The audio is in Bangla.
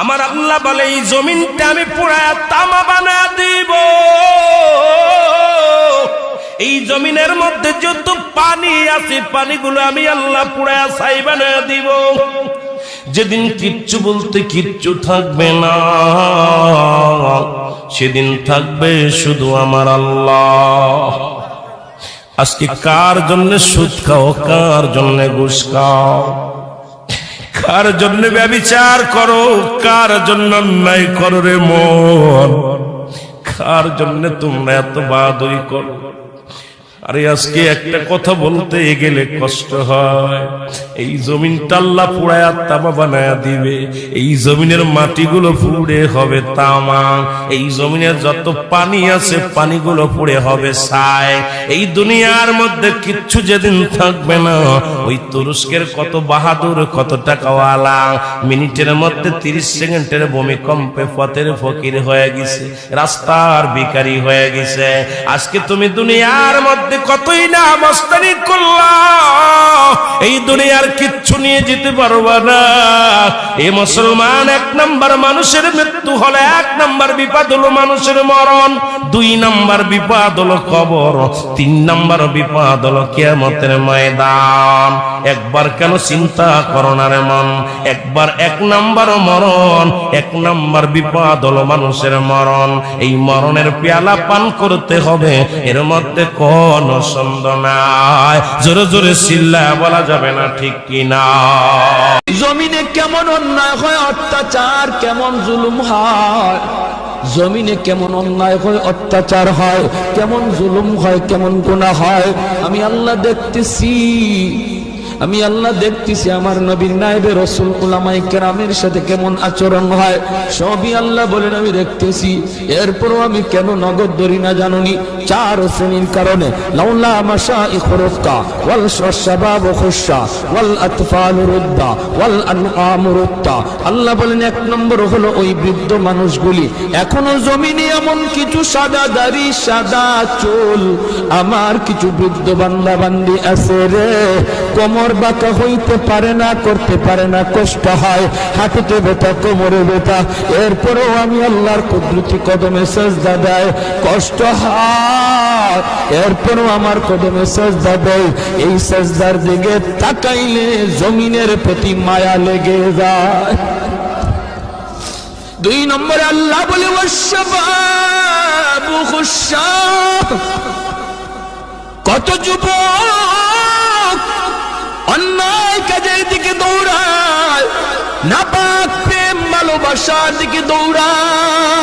আমার আল্লাহ বলে এই জমিনটা আমি পুরায়া তামা বানা দিব। এই জমিনের মধ্যে যত পানি আছে পানিগুলো আমি আল্লাহ পুরায়া ছাই বানা দিব। যেদিন কিচ্ছু বলতে কিচ্ছু থাকবে না, সেদিন থাকবে শুধু আমার আল্লাহ। আজকে কার জন্য সুদ খাও, কার জন্য ঘুষ খাও, কার জন্য ব্যভিচার করো, কার জন্য অন্যায় করো রে মন, কার জন্য তোমরা এত বাদই করো। আরে আজকে একটা কথা বলতে গেলে কষ্ট হয়। এই জমিনটা আল্লাহ পুরায়া তামা বানায়া দিবে। এই জমিনের মাটিগুলো পুড়ে হবে তামা। এই জমিনের যত পানি আছে পানিগুলো পুড়ে হবে ছাই। এই দুনিয়ার মধ্যে কিচ্ছু যেদিন থাকবে না, ওই তুরস্কের কত বাহাদুর, কত টাকাওয়ালা মিনিটের মধ্যে 30 সেকেন্ডের ভূমিকম্পে পথের ফকির হয়ে গেছে, রাস্তার ভিখারি হয়ে গেছে। আজকে তুমি দুনিয়ার মধ্যে কতই না মস্তানি করলা, এই দুনিয়ার কিচ্ছু নিয়ে যেতে পারবা না। এই মুসলমান, 1 নাম্বার মানুষের মৃত্যু হলে 1 নাম্বার বিপদ হলো মানুষের মরণ, 2 নাম্বার বিপদ হলো কবর, 3 নাম্বার বিপদ হলো কিয়ামতের ময়দান। একবার কেন চিন্তা করো না রে মন, একবার 1 নাম্বার মরণ, 1 নাম্বার বিপদ হলো মানুষের মরণ। এই মরণের পেয়ালা পান করতে হবে, এর মধ্যে কোন সন্দেহ নাই। জোরে জোরে চিল্লায় বলা যাবে না, ঠিক কি না? জমিনে কেমন অন্যায় হয়, অত্যাচার কেমন জুলুম হয়, জমিনে কেমন অন্যায় হয়, অত্যাচার হয়, কেমন জুলুম হয়, কেমন গুনাহ হয়, আমি আল্লাহ দেখতেছি। আমি আল্লাহ দেখতেছি আমার নবীর নায়েবে রাসূল উলামায়ে কেরামের সাথে কেমন আচরণ হয়, সবই আল্লাহ বলেন আমি দেখতেছি। এরপরও আমি কেন নগদ ধরি না জানুনি? 4 শ্রেণীর কারণে। লাউলা মাশাইখুর রুক্কা ওয়াল শাবাব খুশা ওয়াল আতফাল রুদ্দা ওয়াল আনআম রুত্তা। আল্লাহ বলেন 1 নম্বর হলো ওই বৃদ্ধ মানুষগুলি। এখনো জমিনে এমন কিছু সাদা দাড়ি, সাদা চুল আমার কিছু বৃদ্ধ বান্দা বান্দি আছে রে, কোমর বাঁকা হইতে পারে না, করতে পারে না, কষ্ট হয়, হাঁটুতে ব্যথা, কোমরে ব্যথা, এরপরেও আমি আল্লাহর কুদরতি কদমে সেজদা দেয়, কষ্ট হয়, এরপরেও আমার কদমে সেজদা দেয়। এই সেজদার দিকে তাকাইলে জমিনের প্রতি মায়া লেগে যায়। 2 নম্বরে আল্লাহ বলে ওয়াশবাবু খুশা, কত যুবক অন্যায় কাজের দিকে দৌড়ায়, নাপাক প্রেম ভালোবাসার দিকে দৌড়ায়।